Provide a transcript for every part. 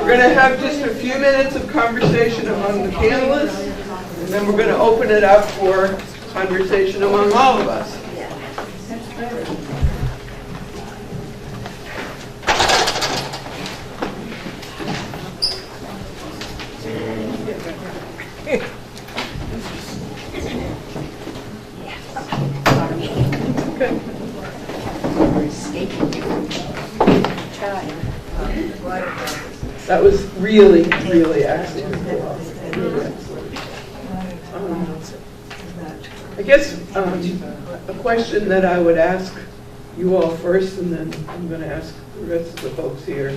We're going to have just a few minutes of conversation among the panelists, and then we're going to open it up for conversation among all of us. That was really, really excellent. I guess a question that I would ask you all first, and then I'm going to ask the rest of the folks here.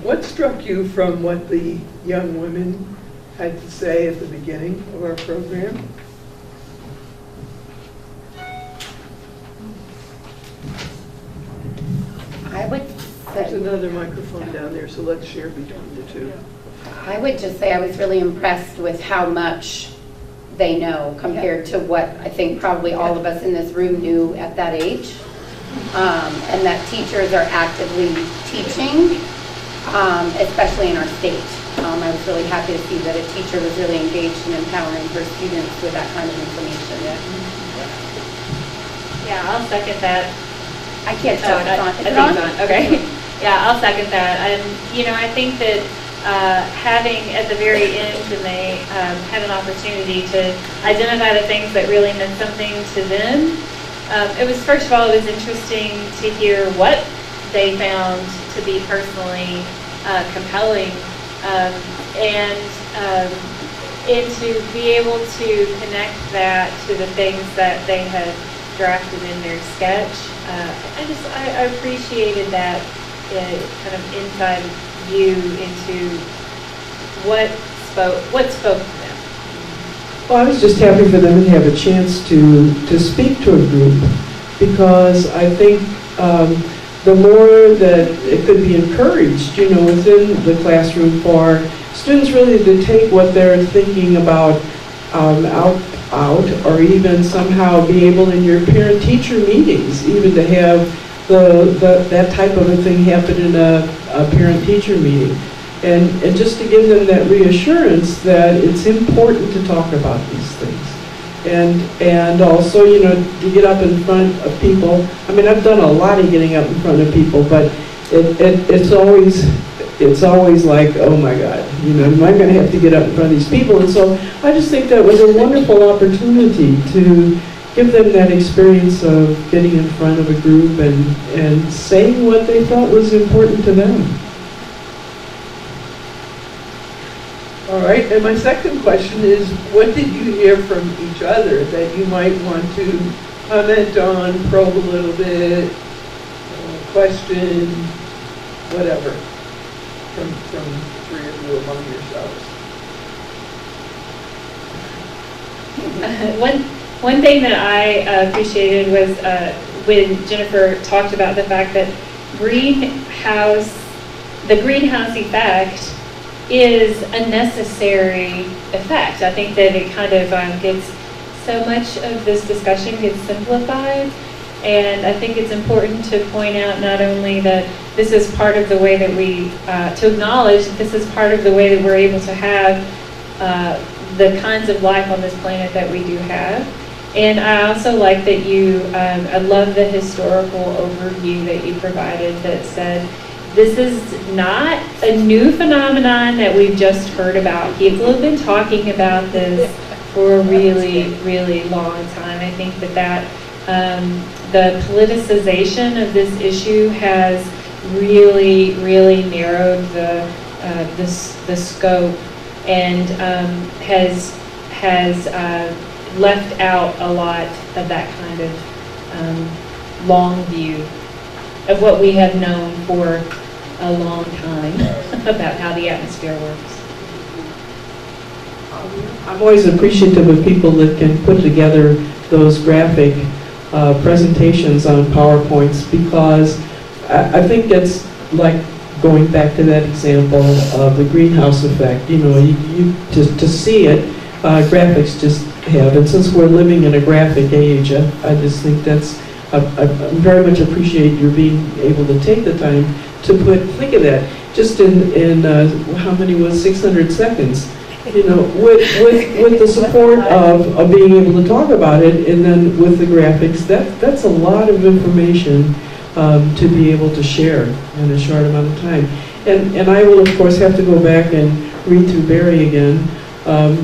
What struck you from what the young women had to say at the beginning of our program? I would There's say, another microphone down there, so let's share between the two. I would just say I was really impressed with how much they know compared to what I think probably all of us in this room knew at that age. And that teachers are actively teaching, especially in our state. I was really happy to see that a teacher was really engaged in empowering her students with that kind of information. Yeah, I'll second that. I can't tell. I think it's on. Okay. Yeah, I'll second that. And, I think that having at the very end when they had an opportunity to identify the things that really meant something to them, it was, first of all, it was interesting to hear what they found to be personally compelling, and to be able to connect that to the things that they had drafted in their sketch. I appreciated that kind of inside view into what spoke to them. Well, I was just happy for them to have a chance to speak to a group, because I think the more that it could be encouraged, within the classroom for students really to take what they're thinking about out, or even somehow be able in your parent-teacher meetings, even to have that type of a thing happen in a parent-teacher meeting. And just to give them that reassurance that it's important to talk about these things. And also, to get up in front of people. I mean, I've done a lot of getting up in front of people, but it's always like, oh my God, am I going to have to get up in front of these people? And so I just think that was a wonderful opportunity to give them that experience of getting in front of a group and saying what they thought was important to them. All right, and my second question is, what did you hear from each other that you might want to comment on, probe a little bit, question, whatever, from three of you among yourselves? One thing that I appreciated was when Jennifer talked about the fact that the greenhouse effect is a necessary effect. I think that it kind of gets, so much of this discussion gets simplified, and I think it's important to point out not only that this is part of the way that to acknowledge that this is part of the way that we're able to have the kinds of life on this planet that we do have. And I also like that I love the historical overview that you provided that said, this is not a new phenomenon that we've just heard about. People have been talking about this for a really, really long time. I think that the politicization of this issue has really, really narrowed the scope, and has left out a lot of that kind of long view of what we have known for a long time about how the atmosphere works. I'm always appreciative of people that can put together those graphic presentations on PowerPoints, because I think it's like going back to that example of the greenhouse effect. To see it, graphics just have. And since we're living in a graphic age, I just think I very much appreciate your being able to take the time to think of that. just in how many was 600 seconds. You know, with the support of being able to talk about it, and then with the graphics, that's a lot of information to be able to share in a short amount of time. And I will, of course, have to go back and read through Barry again. I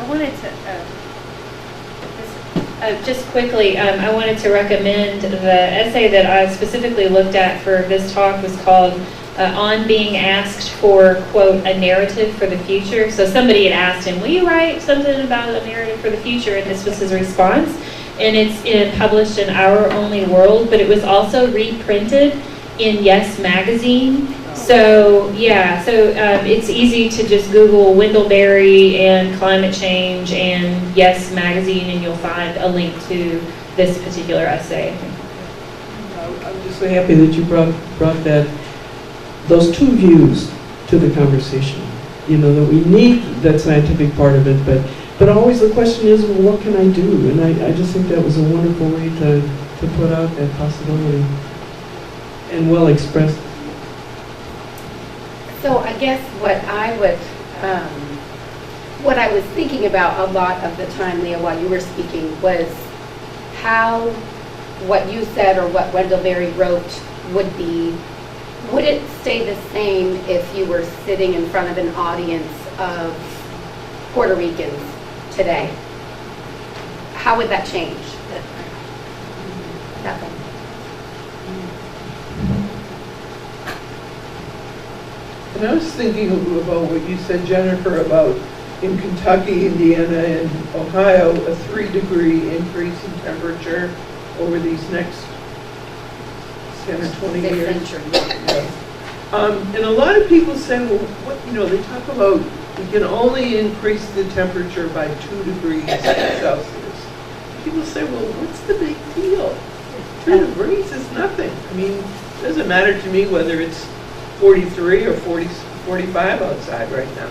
wanted to, just quickly, I wanted to recommend the essay that I specifically looked at for this talk was called On Being Asked for, quote, a narrative for the future. So somebody had asked him, will you write something about a narrative for the future? And this was his response. And it's published in Our Only World, but it was also reprinted in Yes Magazine. So yeah, it's easy to just Google Wendell Berry and climate change and Yes Magazine, and you'll find a link to this particular essay. I'm just so happy that you brought those two views to the conversation. You know, that we need that scientific part of it, but always the question is, well, what can I do? And I just think that was a wonderful way to put out that possibility, and well expressed. So I guess what I was thinking about a lot of the time, Leah, while you were speaking, was how what you said or what Wendell Berry wrote would it stay the same if you were sitting in front of an audience of Puerto Ricans today? How would that change? Nothing. And I was thinking about what you said, Jennifer, about in Kentucky, Indiana, and Ohio, a 3-degree increase in temperature over these next 10 or 20 years. And a lot of people say, well, they talk about we can only increase the temperature by 2 degrees Celsius. People say, well, what's the big deal? 2 degrees is nothing. I mean, it doesn't matter to me whether it's 43 or 45 outside right now.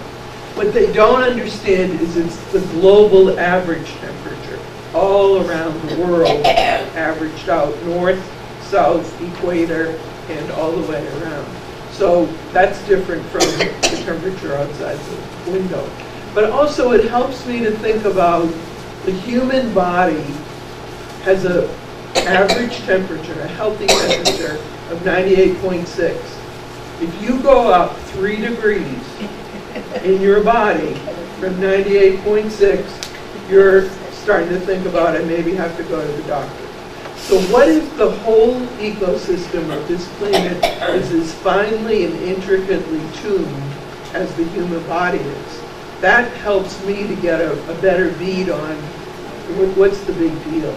What they don't understand is it's the global average temperature all around the world, averaged out north, south, equator, and all the way around. So that's different from the temperature outside the window. But also it helps me to think about the human body has an average temperature, a healthy temperature of 98.6. If you go up 3 degrees in your body from 98.6, you're starting to think about, I maybe have to go to the doctor. So what if the whole ecosystem of this planet is as finely and intricately tuned as the human body is? That helps me to get a better bead on what's the big deal.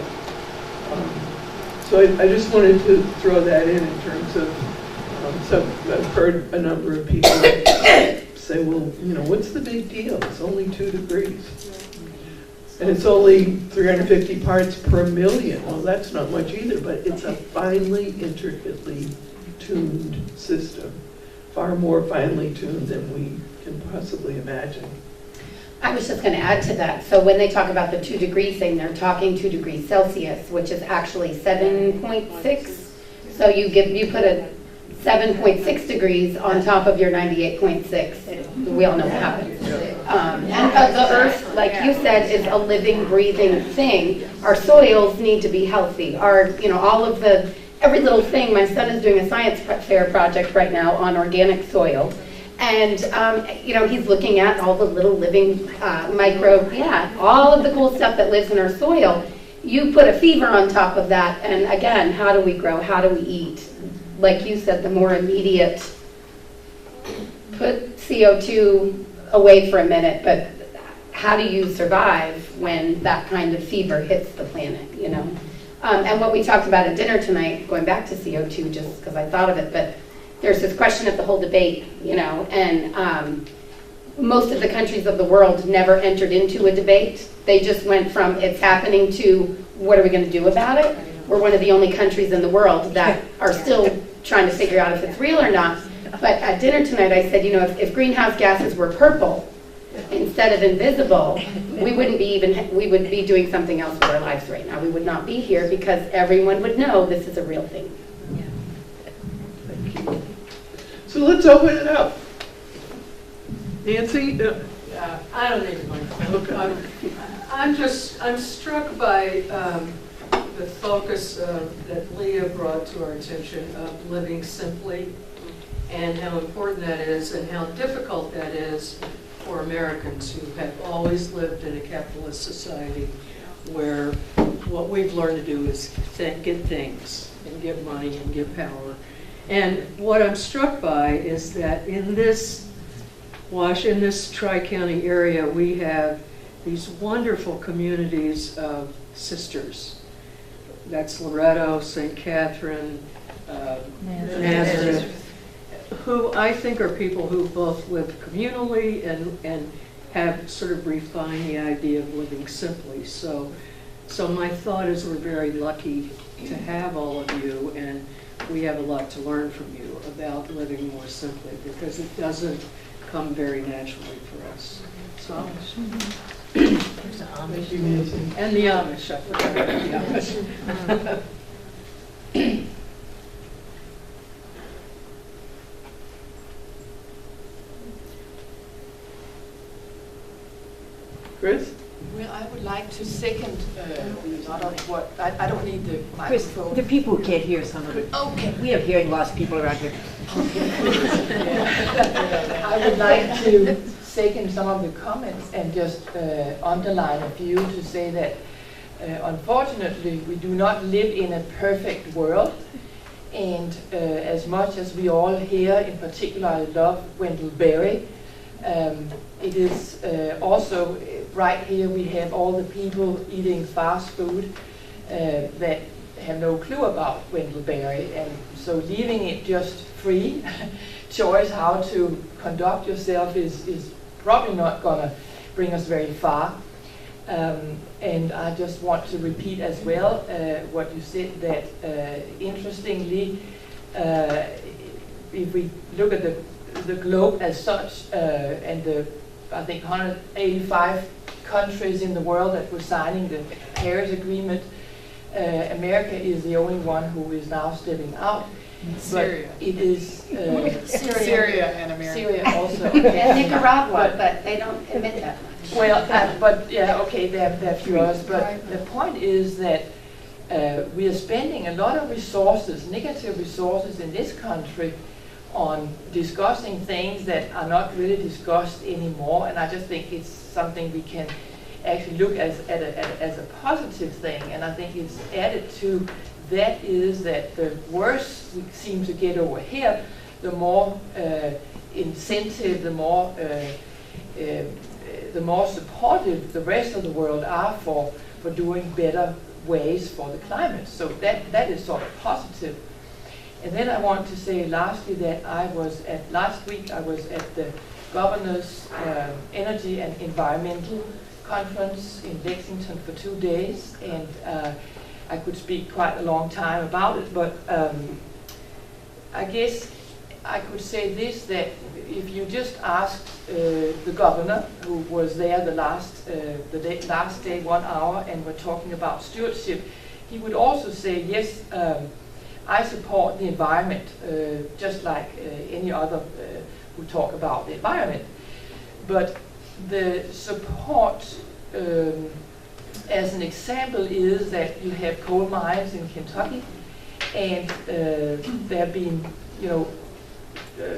So I just wanted to throw that in terms of, I've heard a number of people say, well, what's the big deal? It's only 2 degrees. And it's only 350 parts per million. Well, that's not much either, but it's a finely, intricately tuned system. Far more finely tuned than we can possibly imagine. I was just going to add to that. So when they talk about the 2 degree thing, they're talking 2 degrees Celsius, which is actually 7.6. So you put a 7.6 degrees on top of your 98.6. We all know what happens. And the earth, like you said, is a living, breathing thing. Our soils need to be healthy. All of every little thing. My son is doing a science fair project right now on organic soil. And, he's looking at all the little living all of the cool stuff that lives in our soil. You put a fever on top of that, and again, how do we grow? How do we eat? Like you said, the more immediate, put CO2 away for a minute, but how do you survive when that kind of fever hits the planet, And what we talked about at dinner tonight, going back to CO2 just because I thought of it, but there's this question of the whole debate, and most of the countries of the world never entered into a debate. They just went from it's happening to what are we going to do about it? We're one of the only countries in the world that are still trying to figure out if it's real or not. But at dinner tonight I said, if greenhouse gases were purple instead of invisible, we would be doing something else with our lives right now. We would not be here because everyone would know this is a real thing. Thank you. So let's open it up. Nancy? Yeah, I don't need a microphone. Okay. I'm struck by the focus that Leah brought to our attention of living simply and how important that is and how difficult that is for Americans who have always lived in a capitalist society where what we've learned to do is get things and get money and get power. And what I'm struck by is that in this Tri-County area, we have these wonderful communities of sisters. That's Loretto, St. Catherine, Nazareth, who I think are people who both live communally and have sort of refined the idea of living simply. So my thought is we're very lucky to have all of you, and we have a lot to learn from you about living more simply, because it doesn't come very naturally for us. So, Thank you, Nancy. and the Amish, I forgot about the Amish. Chris? Well, I would like to second a lot of what, I don't need the Chris, microphone. the people who can't hear some of it. Okay. We have hearing loss people around here. I would like to second some of the comments and just underline a few to say that unfortunately we do not live in a perfect world, and as much as we all here in particular I love Wendell Berry, it is also right here we have all the people eating fast food that have no clue about Wendell Berry, and so leaving it just free choice how to conduct yourself is probably not going to bring us very far. And I just want to repeat as well what you said, that interestingly, if we look at the globe as such, and the, I think, 185 countries in the world that were signing the Paris Agreement, America is the only one who is now stepping out. Syria. But it is Syria and America. Syria also. And Nicaragua, but they don't admit that much. Well, but yeah, okay, there are few others, but the point is that we are spending a lot of resources, negative resources in this country on discussing things that are not really discussed anymore, and I just think it's something we can actually look as a positive thing, and I think it's added to that is that the worse we seem to get over here, the more incentive, the more supportive the rest of the world are for doing better ways for the climate. So that is sort of positive. And then I want to say lastly that last week I was at the Governor's Energy and Environmental Conference in Lexington for 2 days, and I could speak quite a long time about it, but I guess I could say this, that if you just ask the governor, who was there the last day, 1 hour, and we're talking about stewardship, he would also say, yes, I support the environment, just like any other who talk about the environment. But the support, as an example, is that you have coal mines in Kentucky, and there have been,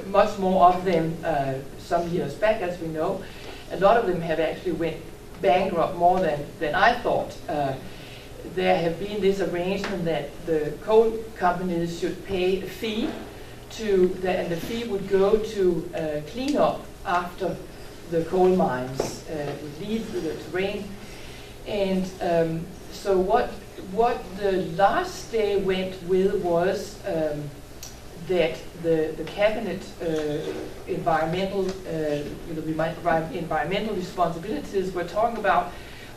much more of them some years back, as we know. A lot of them have actually went bankrupt more than I thought. There have been this arrangement that the coal companies should pay a fee and the fee would go to clean up after the coal mines would leave the terrain. And so what the last day went with was that the cabinet environmental responsibilities were talking about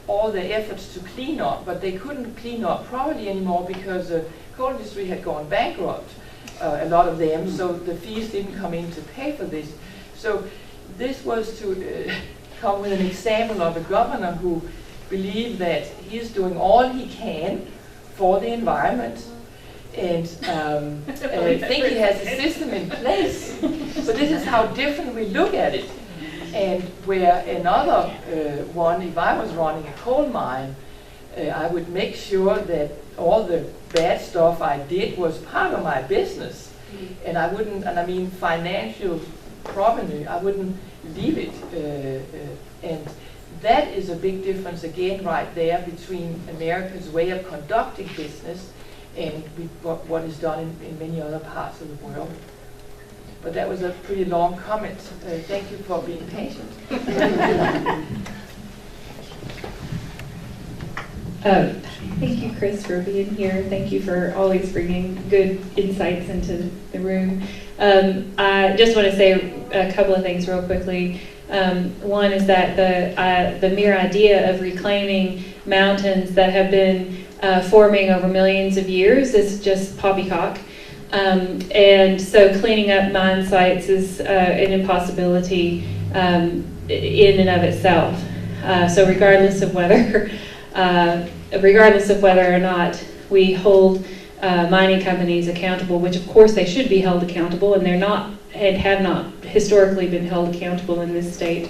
all the efforts to clean up, but they couldn't clean up properly anymore because the coal industry had gone bankrupt, a lot of them, so the fees didn't come in to pay for this. So this was to come with an example of a governor who believed that he's doing all he can for the environment, And I think it has a system in place. But this is how different we look at it. And where another one, if I was running a coal mine, I would make sure that all the bad stuff I did was part of my business. And I wouldn't, and I mean financial revenue, I wouldn't leave it. And that is a big difference again right there between America's way of conducting business and what is done in many other parts of the world. But that was a pretty long comment. Thank you for being patient. Thank you, Chris, for being here. Thank you for always bringing good insights into the room. I just want to say a couple of things real quickly. One is that the mere idea of reclaiming mountains that have been forming over millions of years is just poppycock. And so cleaning up mine sites is an impossibility in and of itself. So regardless of whether or not we hold mining companies accountable, which of course they should be held accountable, and they're not and have not historically been held accountable in this state,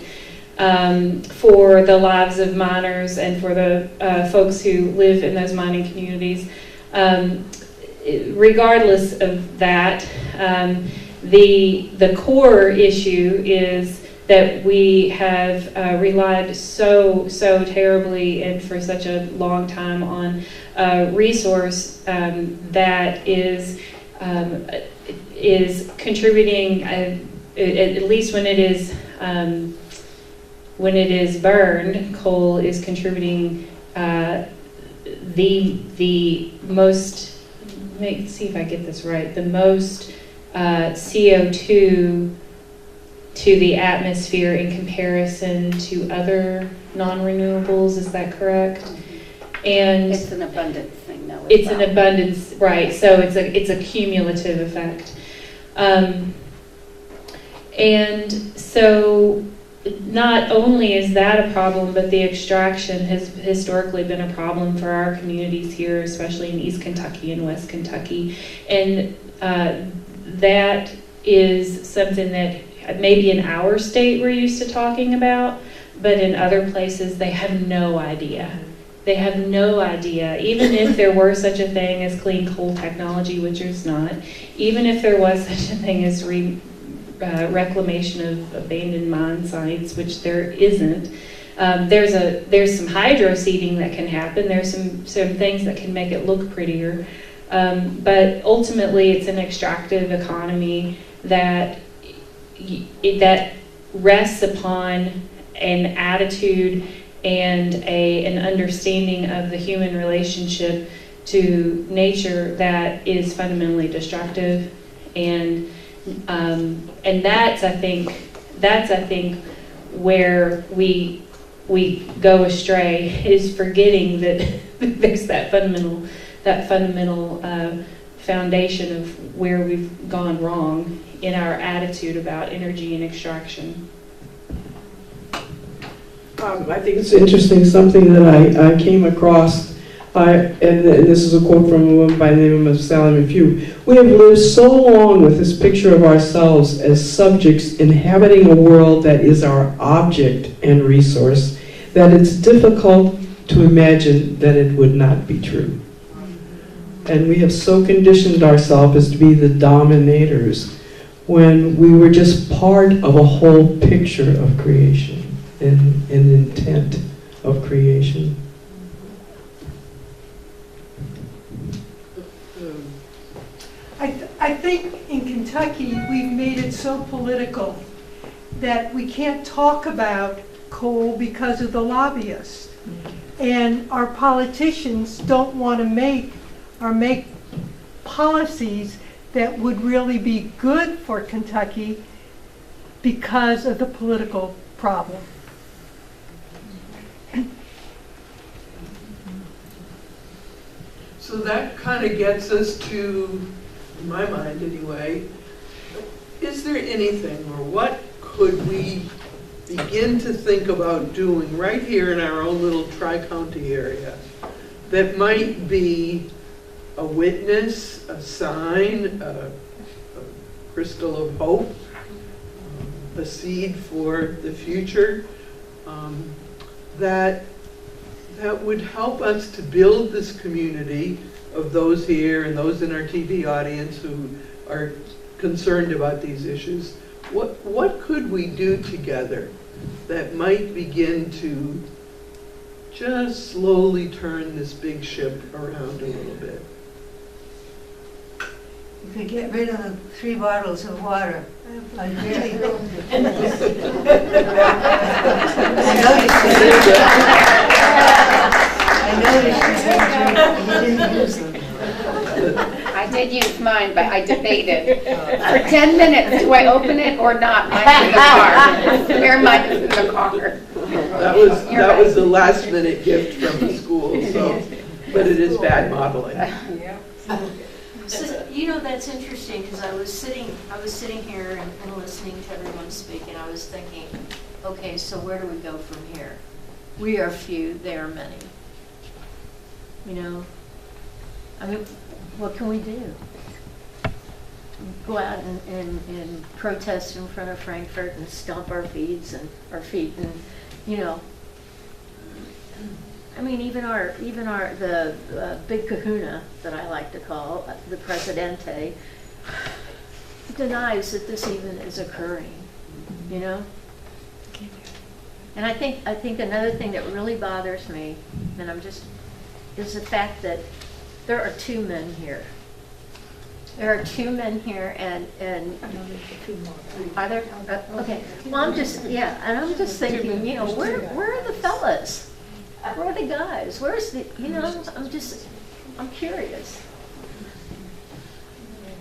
for the lives of miners and for the folks who live in those mining communities. Regardless of that, the core issue is that we have relied so terribly and for such a long time on a resource that is contributing, at least when it is burned, coal is contributing the most. Let's see if I get this right. The most CO2 to the atmosphere in comparison to other non-renewables. Is that correct? And It's an abundance thing, though. it's an abundance, right? So it's a cumulative effect. And so not only is that a problem, but the extraction has historically been a problem for our communities here, especially in East Kentucky and West Kentucky. And that is something that maybe in our state we're used to talking about, but in other places they have no idea. They have no idea. Even if there were such a thing as clean coal technology, which there's not, even if there was such a thing as reclamation of abandoned mine sites, which there isn't. There's some hydro seeding that can happen. There's some things that can make it look prettier, but ultimately it's an extractive economy that rests upon an attitude and an understanding of the human relationship to nature that is fundamentally destructive, and that's I think where we go astray, is forgetting that there's that fundamental foundation of where we've gone wrong in our attitude about energy and extraction. I think it's interesting, something that I came across, and this is a quote from a woman by the name of Sally McHugh. We have lived so long with this picture of ourselves as subjects inhabiting a world that is our object and resource, that it's difficult to imagine that it would not be true. And we have so conditioned ourselves as to be the dominators when we were just part of a whole picture of creation and an intent of creation. I think in Kentucky we've made it so political that we can't talk about coal because of the lobbyists. And our politicians don't want to make policies that would really be good for Kentucky because of the political problem. So that kind of gets us to, in my mind anyway, is there anything, or what could we begin to think about doing right here in our own little tri-county area that might be a witness, a sign, a crystal of hope, a seed for the future, that would help us to build this community of those here and those in our TV audience who are concerned about these issues. What could we do together that might begin to just slowly turn this big ship around a little bit? You could get rid of the 3 bottles of water. I really I noticed you didn't use them. I did use mine, but I debated. For 10 minutes, do I open it or not? Mine's in the car. Spare mine is in the car. That was a last minute gift from the school, so, but it is bad modeling. So, you know, that's interesting, because I was sitting here and listening to everyone speak, and I was thinking, okay, so where do we go from here? We are few, they are many. You know, I mean, what can we do? Go out and protest in front of Frankfurt and stomp our feet and you know, I mean, even the big kahuna that I like to call the Presidente denies that this even is occurring, you know. And I think another thing that really bothers me, and is the fact that there are 2 men here. There are 2 men here, and are there? Okay. Well, I'm just thinking, you know, where are the fellas? Where are the guys? Where's the, you know, I'm curious.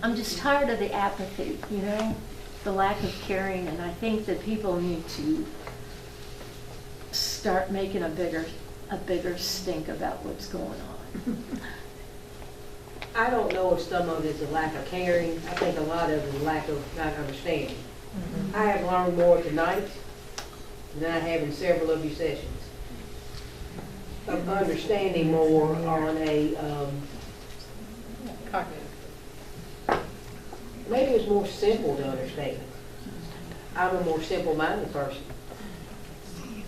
I'm just tired of the apathy, you know, the lack of caring, and I think that people need to start making a bigger stink about what's going on. I don't know if some of it is a lack of caring. I think a lot of it is a lack of not understanding. I have learned more tonight than I have in several of your sessions. Of understanding more on a, maybe it's more simple to understand. I'm a more simple-minded person.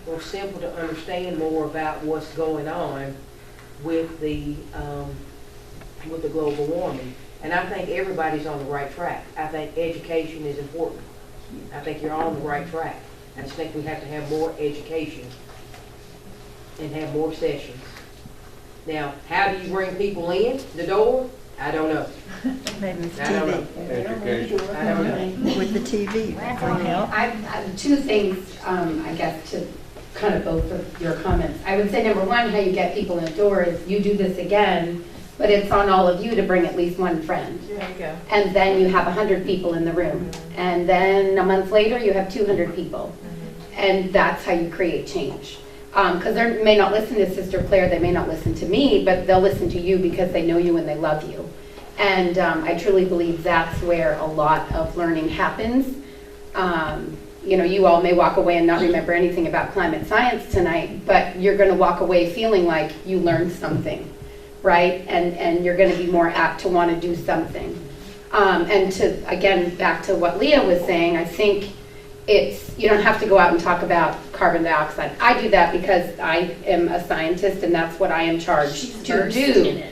More simple to understand more about what's going on with the global warming. And I think everybody's on the right track. I think education is important. I think you're on the right track. I just think we have to have more education and have more sessions. Now, how do you bring people in the door? I don't know. Maybe with I don't know. TV. Education. I don't know. With the TV. I have 2 things, I guess, to kind of both of your comments. I would say, number 1, how you get people in the door is you do this again, but it's on all of you to bring at least 1 friend. There you go. And then you have 100 people in the room. And then a month later, you have 200 people. And that's how you create change. Because they may not listen to Sister Claire, they may not listen to me, but they'll listen to you because they know you and they love you. And I truly believe that's where a lot of learning happens. You know, you all may walk away and not remember anything about climate science tonight, but you're going to walk away feeling like you learned something, right? And you're going to be more apt to want to do something. And to, again, back to what Leah was saying, I think you don't have to go out and talk about carbon dioxide. I do that because I am a scientist and that's what I am charged to do.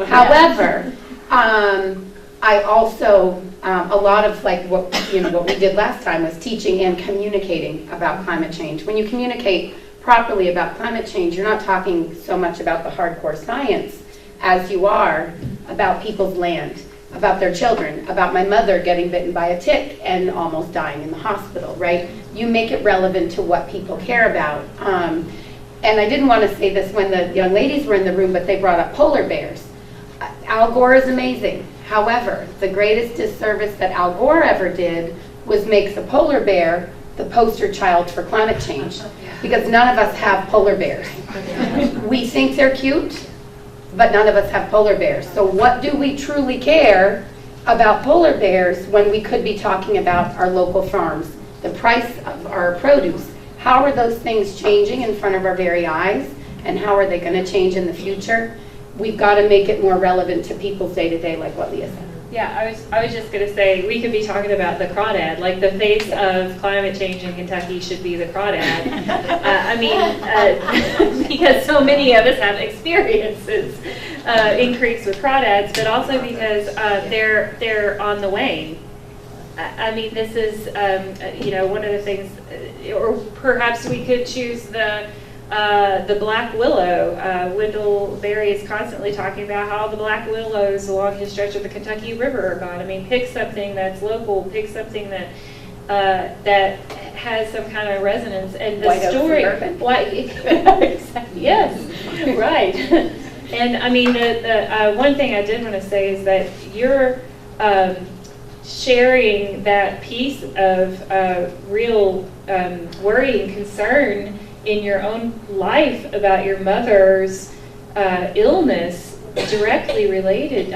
However, I also, a lot of like what we did last time was teaching and communicating about climate change. When you communicate properly about climate change, you're not talking so much about the hardcore science as you are about people's land, about their children, about my mother getting bitten by a tick and almost dying in the hospital, right? You make it relevant to what people care about. And I didn't want to say this when the young ladies were in the room, but they brought up polar bears. Al Gore is amazing. However, the greatest disservice that Al Gore ever did was make the polar bear the poster child for climate change, because none of us have polar bears. We think they're cute, but none of us have polar bears. So what do we truly care about polar bears when we could be talking about our local farms, the price of our produce? How are those things changing in front of our very eyes, and how are they going to change in the future? we've got to make it more relevant to people's day-to-day, like what Leah said. Yeah, I was just going to say, we could be talking about the crawdad, like the face of climate change in Kentucky should be the crawdad. Because so many of us have experiences in creeks with crawdads, but also because they're on the wane. This is, one of the things, or perhaps we could choose the black willow. Wendell Berry is constantly talking about how the black willows along his stretch of the Kentucky River are gone. Pick something that's local, pick something that has some kind of resonance. And the White Oak story, Suburban. yes, right. And the one thing I did want to say is that you're sharing that piece of real worry and concern in your own life about your mother's illness directly related.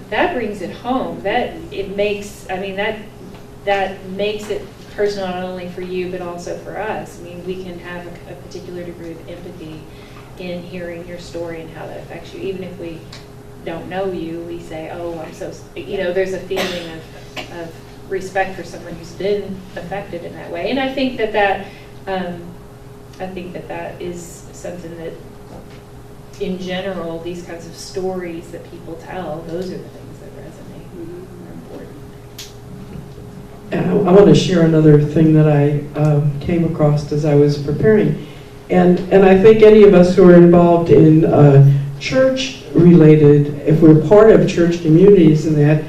That brings it home. That makes it personal not only for you but also for us. We can have a particular degree of empathy in hearing your story and how that affects you. Even if we don't know you, we say, oh, I'm so, there's a feeling of respect for someone who's been affected in that way. And I think that is something that, in general, these kinds of stories that people tell, those are the things that resonate, are important. I want to share another thing that I came across as I was preparing. And I think any of us who are involved in church-related, if we're part of church communities and that,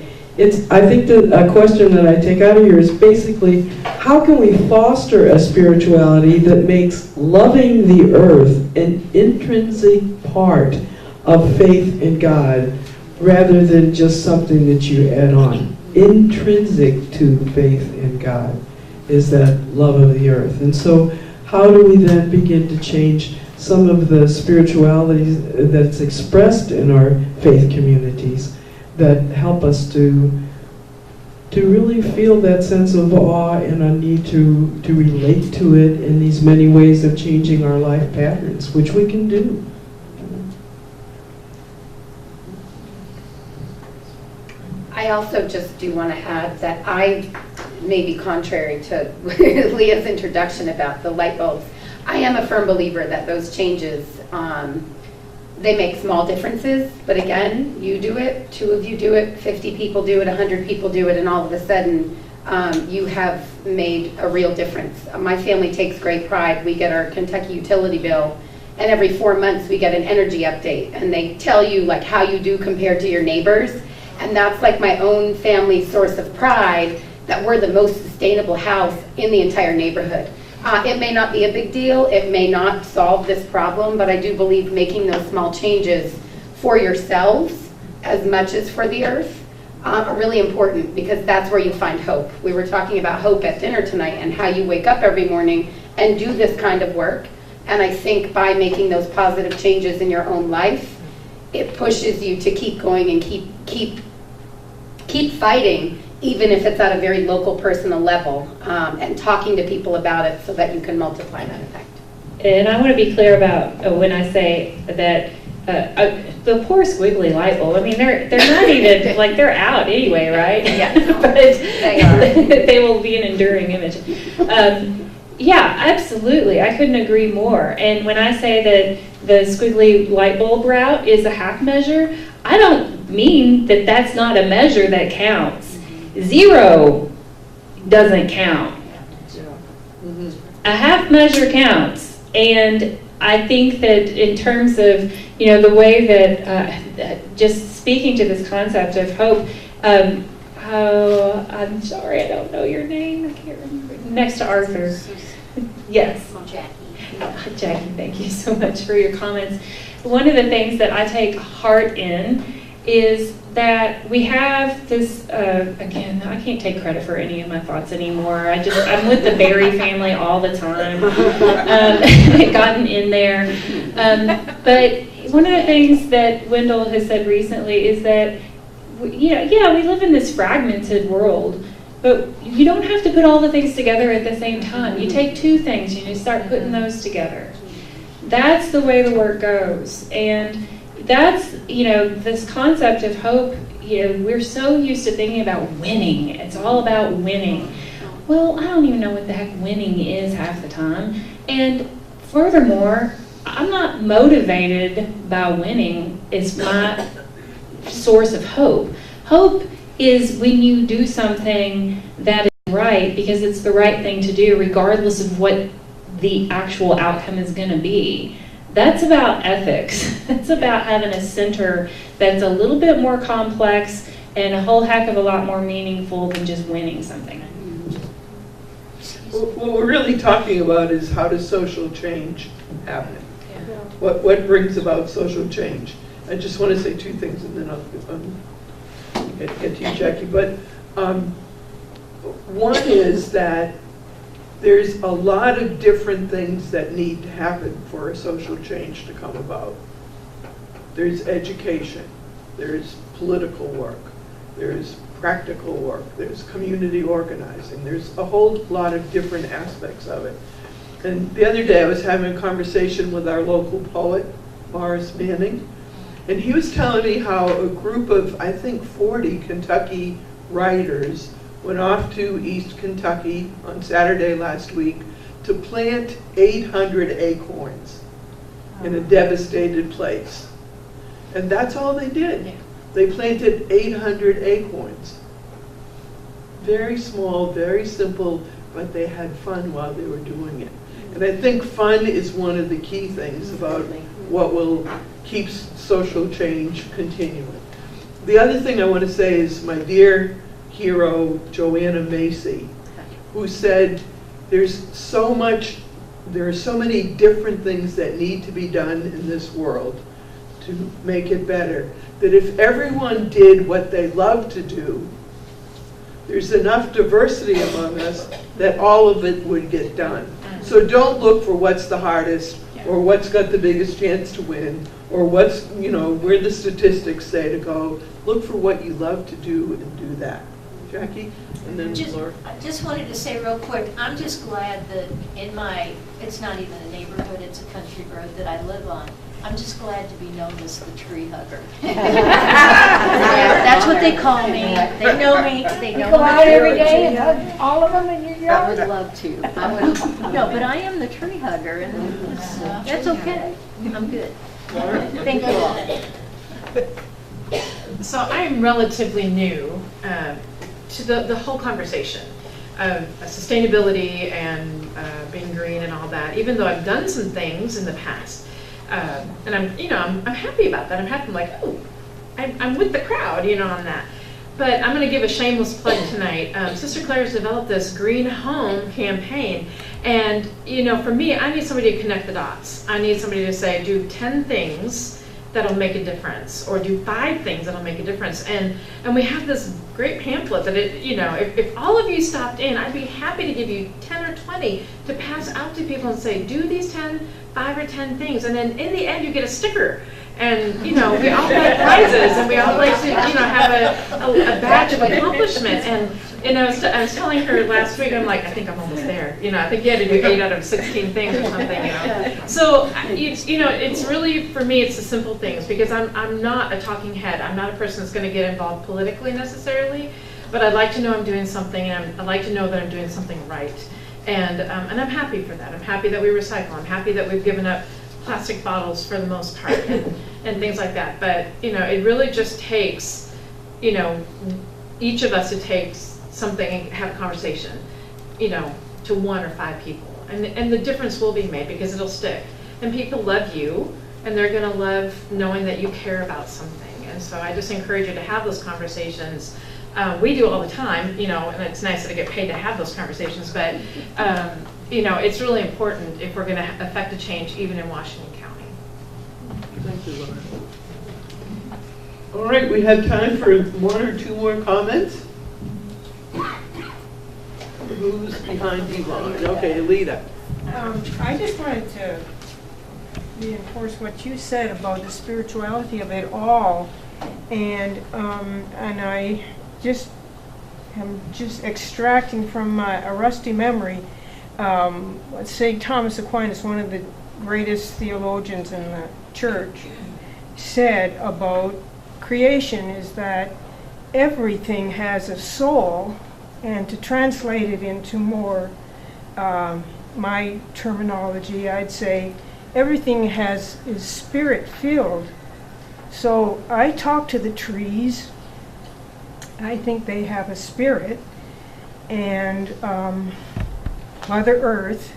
I think a question that I take out of here is basically, how can we foster a spirituality that makes loving the earth an intrinsic part of faith in God, rather than just something that you add on? Intrinsic to faith in God is that love of the earth. And so how do we then begin to change some of the spirituality that's expressed in our faith communities that help us to really feel that sense of awe and a need to relate to it in these many ways of changing our life patterns, which we can do. I also just do want to add that I may be contrary to Leah's introduction about the light bulbs. I am a firm believer that those changes, they make small differences, but again, you do it, 2 of you do it, 50 people do it, 100 people do it, and all of a sudden, you have made a real difference. My family takes great pride. We get our Kentucky utility bill, and every 4 months we get an energy update, and they tell you like how you do compared to your neighbors, and that's like my own family source of pride that we're the most sustainable house in the entire neighborhood. It may not be a big deal, it may not solve this problem, but I do believe making those small changes for yourselves as much as for the earth are really important, because that's where you find hope. We were talking about hope at dinner tonight and how you wake up every morning and do this kind of work. And I think by making those positive changes in your own life, it pushes you to keep going and keep fighting, even if it's at a very local, personal level, and talking to people about it so that you can multiply that effect. And I want to be clear about when I say that the poor squiggly light bulb, they're not even, like, they're out anyway, right? Yeah. But They are. they will be an enduring image. Yeah, absolutely. I couldn't agree more. And when I say that the squiggly light bulb route is a half measure, I don't mean that that's not a measure that counts. 0 doesn't count. A half measure counts. And I think that in terms of, the way that, just speaking to this concept of hope, I'm sorry, I don't know your name. I can't remember. Next to Arthur. Yes. Jackie, thank you so much for your comments. One of the things that I take heart in is that we have this, again, I can't take credit for any of my thoughts anymore. I'm with the Berry family all the time. Gotten in there. But one of the things that Wendell has said recently is that, we live in this fragmented world, but you don't have to put all the things together at the same time. You take 2 things and you start putting those together. That's the way the work goes. And that's, this concept of hope, we're so used to thinking about winning. It's all about winning. Well, I don't even know what the heck winning is half the time. And furthermore, I'm not motivated by winning as my source of hope. Hope is when you do something that is right because it's the right thing to do regardless of what the actual outcome is going to be. That's about ethics. It's about having a center that's a little bit more complex and a whole heck of a lot more meaningful than just winning something. What we're really talking about is how does social change happen? What brings about social change? I just want to say two things and then I'll get to you, Jackie. But one is that there's a lot of different things that need to happen for a social change to come about. There's education, there's political work, there's practical work, there's community organizing, there's a whole lot of different aspects of it. And the other day I was having a conversation with our local poet, Morris Manning, and he was telling me how a group of, I think, 40 Kentucky writers went off to East Kentucky on Saturday last week to plant 800 acorns in a devastated place. And that's all they did. They planted 800 acorns. Very small, very simple, but they had fun while they were doing it. And I think fun is one of the key things about what will keep social change continuing. The other thing I want to say is my dear hero, Joanna Macy, who said there are so many different things that need to be done in this world to make it better, that if everyone did what they love to do, there's enough diversity among us that all of it would get done. So don't look for what's the hardest or what's got the biggest chance to win or what's, where the statistics say to go. Look for what you love to do and do that. Jackie, and then Laura. I just wanted to say real quick, I'm just glad that it's not even a neighborhood, it's a country road that I live on. I'm just glad to be known as the tree hugger. That's what they call me. They know me. They know me. Go out every day and hug all of them in your yard? I would love to. No, but I am the tree hugger, and that's okay. I'm good. Thank you all. So I am relatively new to the whole conversation of sustainability and being green and all that, even though I've done some things in the past. And I'm happy about that. I'm like, oh, I'm with the crowd, on that. But I'm going to give a shameless plug tonight. Sister Claire's developed this Green Home campaign. And, for me, I need somebody to connect the dots. I need somebody to say, do 10 things that'll make a difference, or do 5 things that'll make a difference. And we have this great pamphlet that if all of you stopped in, I'd be happy to give you 10 or 20 to pass out to people and say, do these 5 or 10 things, and then in the end you get a sticker. And we all get prizes, and we all like to have a badge of accomplishment. And I was telling her last week, I'm like, I think I'm almost there. I think you had to do 8 out of 16 things or something. So it's really, for me, it's the simple things, because I'm not a talking head. I'm not a person that's going to get involved politically necessarily, but I'd like to know I'm doing something, and I'd like to know that I'm doing something right. And I'm happy for that. I'm happy that we recycle. I'm happy that we've given up plastic bottles for the most part and things like that. But, it really just takes, each of us to take something and have a conversation, to 1 or 5 people. And the difference will be made because it'll stick. And people love you, and they're going to love knowing that you care about something. And so I just encourage you to have those conversations. We do it all the time, and it's nice that I get paid to have those conversations, but, it's really important if we're going to affect a change even in Washington County. Thank you, Laura. All right, we have time for 1 or 2 more comments. Who's behind Yvonne? Okay, Alita. I just wanted to reinforce what you said about the spirituality of it all, and I am just extracting from a rusty memory. St. Thomas Aquinas, one of the greatest theologians in the church said about creation is that everything has a soul, and to translate it into more my terminology, I'd say everything is spirit-filled. So I talk to the trees. I think they have a spirit, and Mother Earth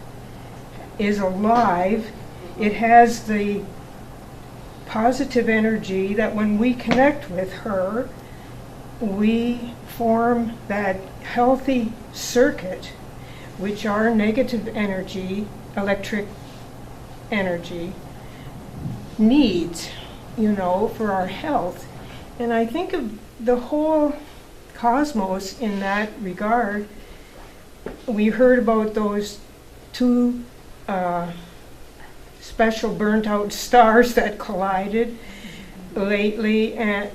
is alive. It has the positive energy that when we connect with her, we form that healthy circuit, which our negative energy, electric energy, needs, for our health. And I think of the whole cosmos in that regard. We heard about those two special burnt out stars that collided lately, and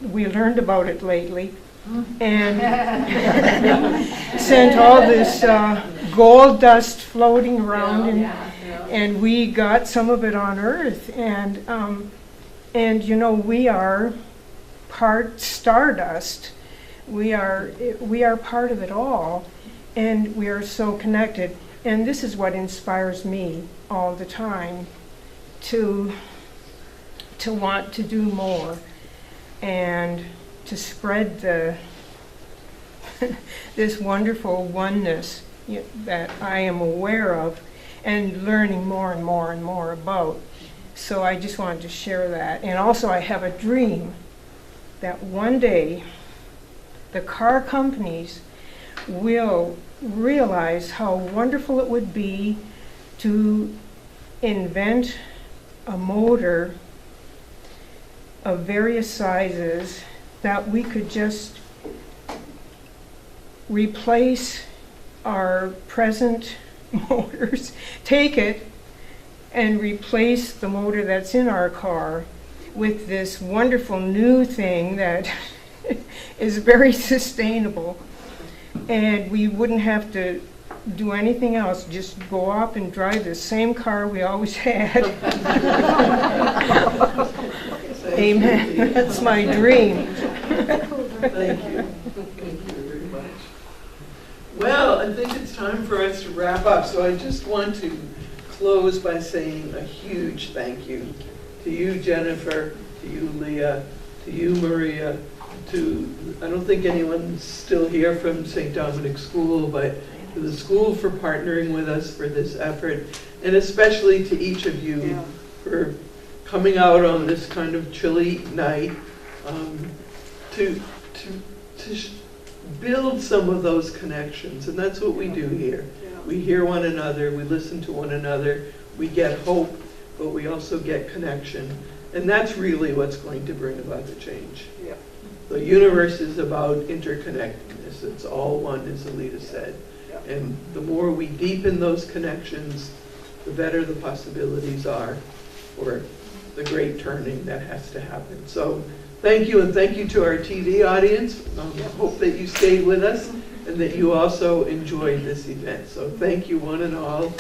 we learned about it lately, and sent all this gold dust floating around, and we got some of it on Earth, and we are part stardust. We are part of it all, and we are so connected. And this is what inspires me all the time, to want to do more and to spread this wonderful oneness that I am aware of and learning more and more and more about. So I just wanted to share that. And also I have a dream that one day the car companies will realize how wonderful it would be to invent a motor of various sizes that we could just replace our present motors, take it and replace the motor that's in our car with this wonderful new thing that is very sustainable. And we wouldn't have to do anything else, just go up and drive the same car we always had. Amen. That's my dream. Thank you. Thank you very much. Well, I think it's time for us to wrap up, so I just want to close by saying a huge thank you to you, Jennifer, to you, Leah, to you, Maria, I don't think anyone's still here from St. Dominic School, but to the school for partnering with us for this effort, and especially to each of you for coming out on this kind of chilly night to build some of those connections. And that's what we do here. We hear one another, we listen to one another, we get hope, but we also get connection. And that's really what's going to bring about the change. The universe is about interconnectedness. It's all one, as Alita said. And the more we deepen those connections, the better the possibilities are for the great turning that has to happen. So thank you, and thank you to our TV audience. Hope that you stayed with us and that you also enjoyed this event. So thank you one and all.